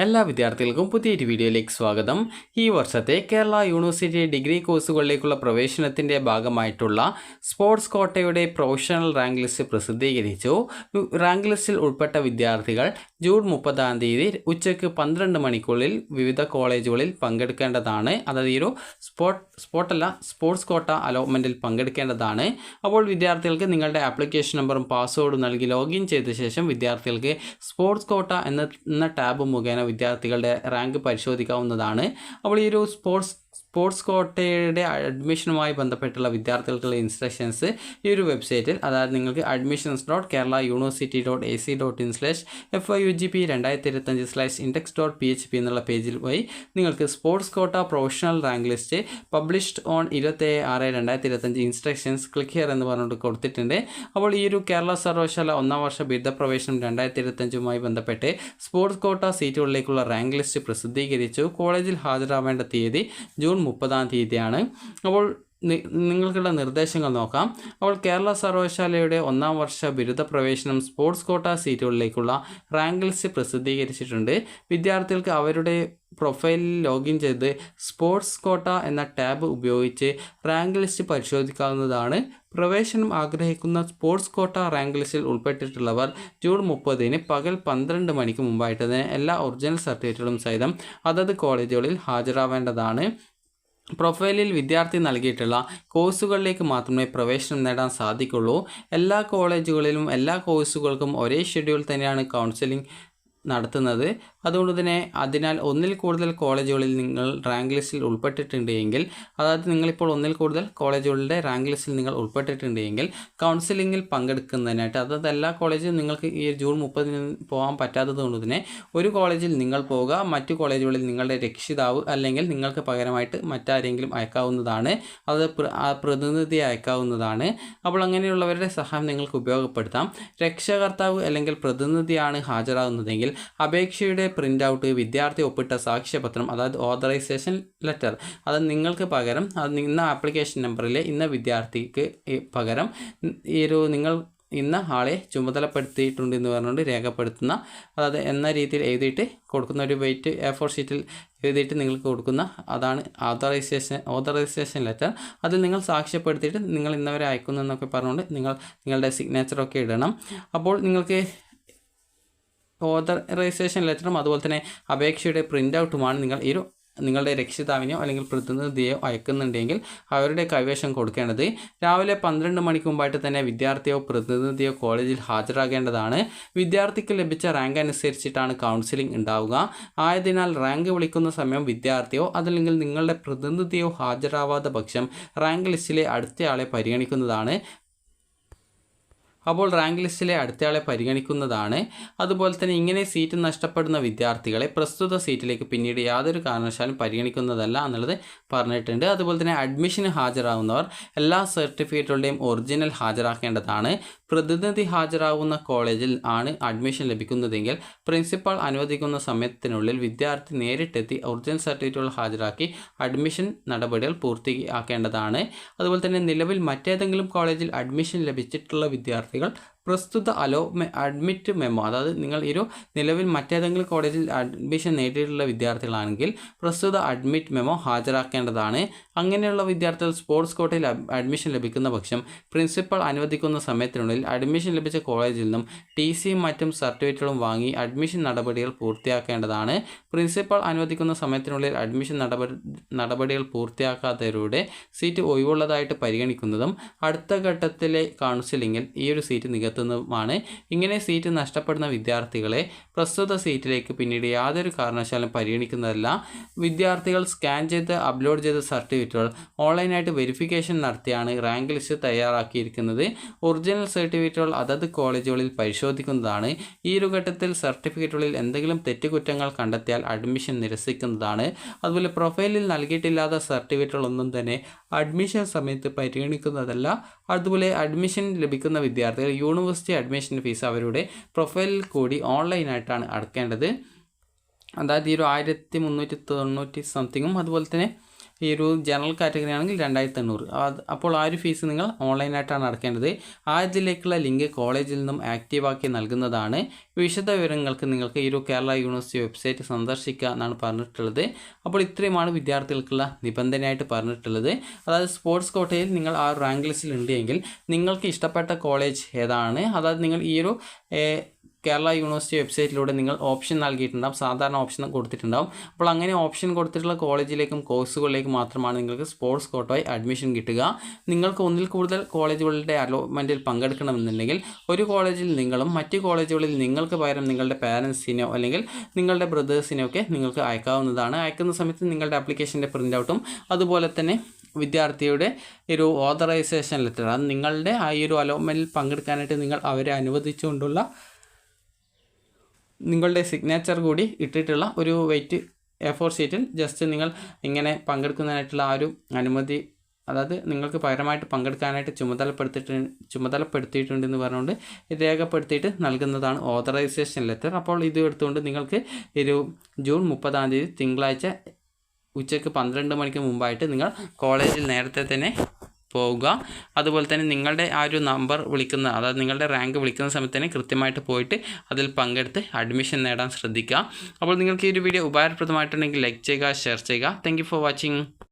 എല്ലാ വിദ്യാർത്ഥികൾക്കും പുതിയൊരു വീഡിയോയിലേക്ക് സ്വാഗതം. ഈ വർഷത്തെ കേരള യൂണിവേഴ്സിറ്റി ഡിഗ്രി കോഴ്സുകളിലേക്കുള്ള പ്രവേശനത്തിൻ്റെ ഭാഗമായിട്ടുള്ള സ്പോർട്സ് കോട്ടയുടെ പ്രൊഫഷണൽ റാങ്ക് ലിസ്റ്റ് പ്രസിദ്ധീകരിച്ചു. റാങ്ക് ലിസ്റ്റിൽ ഉൾപ്പെട്ട വിദ്യാർത്ഥികൾ ജൂൺ 30 ഉച്ചയ്ക്ക് 12 മണിക്കുള്ളിൽ വിവിധ കോളേജുകളിൽ പങ്കെടുക്കേണ്ടതാണ്. അതായത് ഈ ഒരു സ്പോർട്സ് കോട്ട അലോട്ട്മെൻറ്റിൽ പങ്കെടുക്കേണ്ടതാണ്. അപ്പോൾ വിദ്യാർത്ഥികൾക്ക് നിങ്ങളുടെ ആപ്ലിക്കേഷൻ നമ്പറും പാസ്വേഡും നൽകി ലോഗിൻ ചെയ്ത ശേഷം വിദ്യാർത്ഥികൾക്ക് സ്പോർട്സ് കോട്ട എന്ന ടാബ് മുഖേന വിദ്യാർത്ഥികളുടെ റാങ്ക് പരിശോധിക്കാവുന്നതാണ്. അപ്പോൾ ഈ ഒരു സ്പോർട്സ് കോട്ടയുടെ അഡ്മിഷനുമായി ബന്ധപ്പെട്ടുള്ള വിദ്യാർത്ഥികൾക്കുള്ള ഇൻസ്ട്രക്ഷൻസ് ഈ ഒരു വെബ്സൈറ്റിൽ, അതായത് നിങ്ങൾക്ക് admissions.keralauniversity.ac.in/FIUGP2025/index.php എന്നുള്ള പേജിൽ പോയി നിങ്ങൾക്ക് sports quota professional rank list published on 27/6/2025 instructions click here എന്ന് പറഞ്ഞുകൊണ്ട് കൊടുത്തിട്ടുണ്ട്. അപ്പോൾ ഈ ഒരു കേരള സർവകലാശാല 1ാം വർഷ ബിരുദ പ്രവേശനം 2025 ബന്ധപ്പെട്ട് സ്പോർട്സ് കോട്ട സീറ്റുകളിലേക്കുള്ള റാങ്ക് ലിസ്റ്റ് പ്രസിദ്ധീകരിച്ചു. കോളേജിൽ ഹാജരാവേണ്ട തീയതി ജൂൺ 30 അപ്പോൾ നിങ്ങൾക്കുള്ള നിർദ്ദേശങ്ങൾ നോക്കാം. അപ്പോൾ കേരള സർവകലാശാലയുടെ 1ാം വർഷ ബിരുദ പ്രവേശനം സ്പോർട്സ് കോട്ട സീറ്റുകളിലേക്കുള്ള റാങ്ക് ലിസ്റ്റ് പ്രസിദ്ധീകരിച്ചിട്ടുണ്ട്. വിദ്യാർത്ഥികൾക്ക് അവരുടെ പ്രൊഫൈലിൽ ലോഗിൻ ചെയ്ത് സ്പോർട്സ് കോട്ട എന്ന ടാബ് ഉപയോഗിച്ച് റാങ്ക് ലിസ്റ്റ് പരിശോധിക്കാവുന്നതാണ്. പ്രവേശനം ആഗ്രഹിക്കുന്ന സ്പോർട്സ് കോട്ട റാങ്ക് ലിസ്റ്റിൽ ഉൾപ്പെട്ടിട്ടുള്ളവർ ജൂൺ 30 പകൽ 12 മണിക്ക് മുമ്പായിട്ട് തന്നെ എല്ലാ ഒറിജിനൽ സർട്ടിഫിക്കറ്റുകളും സഹിതം അതത് കോളേജുകളിൽ ഹാജരാവേണ്ടതാണ്. പ്രൊഫൈലിൽ വിദ്യാർത്ഥി നൽകിയിട്ടുള്ള കോഴ്സുകളിലേക്ക് മാത്രമേ പ്രവേശനം നേടാൻ സാധിക്കുള്ളൂ. എല്ലാ കോളേജുകളിലും എല്ലാ കോഴ്സുകൾക്കും ഒരേ ഷെഡ്യൂൾ തന്നെയാണ് കൗൺസിലിംഗ് നടത്തുന്നത്. അതിനാൽ ഒന്നിൽ കൂടുതൽ കോളേജുകളിൽ നിങ്ങൾ റാങ്ക് ലിസ്റ്റിൽ ഉൾപ്പെട്ടിട്ടുണ്ട് എങ്കിൽ, അതായത് നിങ്ങളിപ്പോൾ ഒന്നിൽ കൂടുതൽ കോളേജുകളുടെ റാങ്ക് ലിസ്റ്റിൽ നിങ്ങൾ ഉൾപ്പെട്ടിട്ടുണ്ട് എങ്കിൽ കൗൺസിലിങ്ങിൽ പങ്കെടുക്കുന്നതിനായിട്ട്, അതായത് എല്ലാ കോളേജിലും നിങ്ങൾക്ക് ഈ ജൂൺ 30 പോകാൻ പറ്റാത്തത് കൊണ്ട് തന്നെ ഒരു കോളേജിൽ നിങ്ങൾ പോവുക, മറ്റു കോളേജുകളിൽ നിങ്ങളുടെ രക്ഷിതാവ് അല്ലെങ്കിൽ നിങ്ങൾക്ക് പകരമായിട്ട് മറ്റാരെങ്കിലും അയക്കാവുന്നതാണ്, അത് പ്രതിനിധി അയക്കാവുന്നതാണ്. അപ്പോൾ അങ്ങനെയുള്ളവരുടെ സഹായം നിങ്ങൾക്ക് ഉപയോഗപ്പെടുത്താം. രക്ഷകർത്താവ് അല്ലെങ്കിൽ പ്രതിനിധിയാണ് ഹാജരാകുന്നതെങ്കിൽ അപേക്ഷയുടെ പ്രിൻ്റ് ഔട്ട്, വിദ്യാർത്ഥി ഒപ്പിട്ട സാക്ഷ്യപത്രം, അതായത് ഓതറൈസേഷൻ ലെറ്റർ, അത് നിങ്ങൾക്ക് പകരം ഇന്ന ആപ്ലിക്കേഷൻ നമ്പറിലെ ഇന്ന വിദ്യാർത്ഥിക്ക് പകരം നിങ്ങൾ ഇന്ന ആളെ ചുമതലപ്പെടുത്തിയിട്ടുണ്ട് എന്ന് പറഞ്ഞുകൊണ്ട് രേഖപ്പെടുത്തുന്ന, അതായത് എന്ന രീതിയിൽ എഴുതിയിട്ട് കൊടുക്കുന്ന ഒരു വെയിറ്റ് A4 ഷീറ്റിൽ എഴുതിയിട്ട് നിങ്ങൾക്ക് കൊടുക്കുന്ന അതാണ് ഓതറൈസേഷൻ ലെറ്റർ. അതിൽ നിങ്ങൾ സാക്ഷ്യപ്പെടുത്തിയിട്ട് നിങ്ങൾ ഇന്നവരെ അയക്കുന്നു എന്നൊക്കെ പറഞ്ഞുകൊണ്ട് നിങ്ങളുടെ സിഗ്നേച്ചറൊക്കെ ഇടണം. അപ്പോൾ നിങ്ങൾക്ക് ഓതറൈസേഷൻ ലെറ്ററും അതുപോലെ തന്നെ അപേക്ഷയുടെ പ്രിൻ്റ് ഔട്ടുമാണ് നിങ്ങളുടെ രക്ഷിതാവിനെയോ അല്ലെങ്കിൽ പ്രതിനിധിയോ അയക്കുന്നുണ്ടെങ്കിൽ അവരുടെ കൈവശം കൊടുക്കേണ്ടത്. രാവിലെ 12 മണിക്ക് മുമ്പായിട്ട് തന്നെ വിദ്യാർത്ഥിയോ പ്രതിനിധിയോ കോളേജിൽ ഹാജരാകേണ്ടതാണ്. വിദ്യാർത്ഥിക്ക് ലഭിച്ച റാങ്ക് അനുസരിച്ചിട്ടാണ് കൗൺസിലിംഗ് ഉണ്ടാവുക. ആയതിനാൽ റാങ്ക് വിളിക്കുന്ന സമയം വിദ്യാർത്ഥിയോ അതല്ലെങ്കിൽ നിങ്ങളുടെ പ്രതിനിധിയോ ഹാജരാവാത്ത പക്ഷം റാങ്ക് ലിസ്റ്റിലെ അടുത്തയാളെ പരിഗണിക്കുന്നതാണ്. അതുപോലെ തന്നെ ഇങ്ങനെ സീറ്റ് നഷ്ടപ്പെടുന്ന വിദ്യാർത്ഥികളെ പ്രസ്തുത സീറ്റിലേക്ക് പിന്നീട് യാതൊരു കാരണവശാലും പരിഗണിക്കുന്നതല്ല എന്നുള്ളത് പറഞ്ഞിട്ടുണ്ട്. അതുപോലെ തന്നെ അഡ്മിഷന് ഹാജരാകുന്നവർ എല്ലാ സർട്ടിഫിക്കറ്റുകളുടെയും ഒറിജിനൽ ഹാജരാക്കേണ്ടതാണ്. പ്രതിനിധി ഹാജരാകുന്ന കോളേജിൽ ആണ് അഡ്മിഷൻ ലഭിക്കുന്നതെങ്കിൽ പ്രിൻസിപ്പാൾ അനുവദിക്കുന്ന സമയത്തിനുള്ളിൽ വിദ്യാർത്ഥി നേരിട്ടെത്തി ഒറിജിനൽ സർട്ടിഫിക്കറ്റുകൾ ഹാജരാക്കി അഡ്മിഷൻ നടപടികൾ പൂർത്തിയാക്കേണ്ടതാണ്. അതുപോലെ തന്നെ നിലവിൽ മറ്റേതെങ്കിലും കോളേജിൽ അഡ്മിഷൻ ലഭിച്ചിട്ടുള്ള വിദ്യാർത്ഥികൾ പ്രസ്തുത അഡ്മിറ്റ് മെമ്മോ, അതായത് നിങ്ങൾ നിലവിൽ മറ്റേതെങ്കിലും കോളേജിൽ അഡ്മിഷൻ നേടിയിട്ടുള്ള വിദ്യാർത്ഥികളാണെങ്കിൽ പ്രസ്തുത അഡ്മിറ്റ് മെമ്മോ ഹാജരാക്കേണ്ടതാണ്. അങ്ങനെയുള്ള വിദ്യാർത്ഥികൾ സ്പോർട്സ് കോട്ടയിൽ അഡ്മിഷൻ ലഭിക്കുന്ന പക്ഷം പ്രിൻസിപ്പൽ അനുവദിക്കുന്ന സമയത്തിനുള്ളിൽ അഡ്മിഷൻ ലഭിച്ച കോളേജിൽ നിന്നും TCയും മറ്റും സർട്ടിഫിക്കറ്റുകളും വാങ്ങി അഡ്മിഷൻ നടപടികൾ പൂർത്തിയാക്കേണ്ടതാണ്. പ്രിൻസിപ്പൽ അനുവദിക്കുന്ന സമയത്തിനുള്ളിൽ അഡ്മിഷൻ നടപടികൾ പൂർത്തിയാക്കാത്തവരുടെ സീറ്റ് ഒഴിവുള്ളതായിട്ട് പരിഗണിക്കുന്നതും അടുത്ത ഘട്ടത്തിലെ കൗൺസിലിങ്ങിൽ ഈ ഒരു സീറ്റ് നികത്തുന്നതുമാണ്. ഇങ്ങനെ സീറ്റ് നഷ്ടപ്പെടുന്ന വിദ്യാർത്ഥികളെ പ്രസ്തുത സീറ്റിലേക്ക് പിന്നീട് യാതൊരു കാരണവശാലും പരിഗണിക്കുന്നതല്ല. വിദ്യാർത്ഥികൾ സ്കാൻ ചെയ്ത് അപ്ലോഡ് ചെയ്ത സർട്ടിഫിക്കറ്റുകൾ ഓൺലൈനായിട്ട് വെരിഫിക്കേഷൻ നടത്തിയാണ് റാങ്ക് ലിസ്റ്റ് തയ്യാറാക്കിയിരിക്കുന്നത്. ഒറിജിനൽ സർട്ടിഫിക്കറ്റുകൾ അതത് കോളേജുകളിൽ പരിശോധിക്കുന്നതാണ്. ഈ ഒരു ഘട്ടത്തിൽ സർട്ടിഫിക്കറ്റുകളിൽ എന്തെങ്കിലും തെറ്റുകുറ്റങ്ങൾ കണ്ടെത്തിയാൽ അഡ്മിഷൻ നിരസിക്കുന്നതാണ്. അതുപോലെ പ്രൊഫൈലിൽ നൽകിയിട്ടില്ലാത്ത സർട്ടിഫിക്കറ്റുകളൊന്നും തന്നെ അഡ്മിഷൻ സമയത്ത് പരിഗണിക്കുന്നതല്ല. അതുപോലെ അഡ്മിഷൻ ലഭിക്കുന്ന വിദ്യാർത്ഥികൾ യൂണിവേഴ്സിറ്റി അഡ്മിഷൻ ഫീസ് അവരുടെ പ്രൊഫൈലിൽ കൂടി ഓൺലൈനായിട്ടാണ് അടക്കേണ്ടത്. അതായത് 1390 സംതിങ്ങും അതുപോലെ തന്നെ ഈ ഒരു ജനറൽ കാറ്റഗറി ആണെങ്കിൽ 2800. അപ്പോൾ ആ ഒരു ഫീസ് നിങ്ങൾ ഓൺലൈനായിട്ടാണ് അടക്കേണ്ടത്. ഇതിലേക്കുള്ള ലിങ്ക് കോളേജിൽ നിന്നും ആക്റ്റീവാക്കി നൽകുന്നതാണ്. വിശദ വിവരങ്ങൾക്ക് നിങ്ങൾക്ക് ഈ ഒരു കേരള യൂണിവേഴ്സിറ്റി വെബ്സൈറ്റ് സന്ദർശിക്കുക എന്നാണ് പറഞ്ഞിട്ടുള്ളത്. അപ്പോൾ ഇത്രയുമാണ് വിദ്യാർത്ഥികൾക്കുള്ള നിബന്ധനയായിട്ട് പറഞ്ഞിട്ടുള്ളത്. അതായത് സ്പോർട്സ് കോട്ടയിൽ നിങ്ങൾ ആ റാങ്ക് ലിസ്റ്റിൽ ഉണ്ടെങ്കിൽ നിങ്ങൾക്ക് ഇഷ്ടപ്പെട്ട കോളേജ് ഏതാണ്, അതായത് നിങ്ങൾ ഈ ഒരു കേരള യൂണിവേഴ്സിറ്റി വെബ്സൈറ്റിലൂടെ നിങ്ങൾ ഓപ്ഷൻ നൽകിയിട്ടുണ്ടാകും, സാധാരണ ഓപ്ഷൻ കൊടുത്തിട്ടുണ്ടാകും. അപ്പോൾ അങ്ങനെ ഓപ്ഷൻ കൊടുത്തിട്ടുള്ള കോളേജിലേക്കും കോഴ്സുകളിലേക്കും മാത്രമാണ് നിങ്ങൾക്ക് സ്പോർട്സ് കോട്ടയായി അഡ്മിഷൻ കിട്ടുക. നിങ്ങൾക്ക് ഒന്നിൽ കൂടുതൽ കോളേജുകളുടെ അലോട്ട്മെൻറ്റിൽ പങ്കെടുക്കണമെന്നുണ്ടെങ്കിൽ ഒരു കോളേജിൽ നിങ്ങളും മറ്റ് കോളേജുകളിൽ നിങ്ങൾക്ക് പകരം നിങ്ങളുടെ പാരൻസിനോ അല്ലെങ്കിൽ നിങ്ങളുടെ ബ്രദേഴ്സിനോ ഒക്കെ നിങ്ങൾക്ക് അയക്കാവുന്നതാണ്. അയക്കുന്ന സമയത്ത് നിങ്ങളുടെ ആപ്ലിക്കേഷൻ്റെ പ്രിൻ്റ് ഔട്ടും അതുപോലെ തന്നെ വിദ്യാർത്ഥിയുടെ ഒരു ഓതറൈസേഷൻ ലെറ്റർ, അത് നിങ്ങളുടെ ആ ഒരു അലോട്ട്മെൻറ്റിൽ പങ്കെടുക്കാനായിട്ട് നിങ്ങൾ അവരെ അനുവദിച്ചുകൊണ്ടുള്ള നിങ്ങളുടെ സിഗ്നേച്ചർ കൂടി ഇട്ടിട്ടുള്ള ഒരു വെയിറ്റ് A4 ഷീറ്റിൽ ജസ്റ്റ് നിങ്ങൾ ഇങ്ങനെ പങ്കെടുക്കുന്നതിനായിട്ടുള്ള ആ ഒരു അനുമതി, അതായത് നിങ്ങൾക്ക് പകരമായിട്ട് പങ്കെടുക്കാനായിട്ട് ചുമതലപ്പെടുത്തിയിട്ടുണ്ടെന്ന് പറഞ്ഞുകൊണ്ട് രേഖപ്പെടുത്തിയിട്ട് നൽകുന്നതാണ് ഓതറൈസേഷൻ ലെറ്റർ. അപ്പോൾ ഇത് എടുത്തുകൊണ്ട് നിങ്ങൾക്ക് ഒരു ജൂൺ 30 തിങ്കളാഴ്ച ഉച്ചയ്ക്ക് 12 മണിക്ക് മുമ്പായിട്ട് നിങ്ങൾ കോളേജിൽ നേരത്തെ തന്നെ പോവുക. അതുപോലെ തന്നെ നിങ്ങളുടെ ആ ഒരു നമ്പർ വിളിക്കുന്ന, അതായത് നിങ്ങളുടെ റാങ്ക് വിളിക്കുന്ന സമയത്ത് തന്നെ കൃത്യമായിട്ട് പോയിട്ട് അതിൽ പങ്കെടുത്ത് അഡ്മിഷൻ നേടാൻ ശ്രദ്ധിക്കുക. അപ്പോൾ നിങ്ങൾക്ക് ഈ ഒരു വീഡിയോ ഉപകാരപ്രദമായിട്ടുണ്ടെങ്കിൽ ലൈക്ക് ചെയ്യുക, ഷെയർ ചെയ്യുക. Thank you for watching.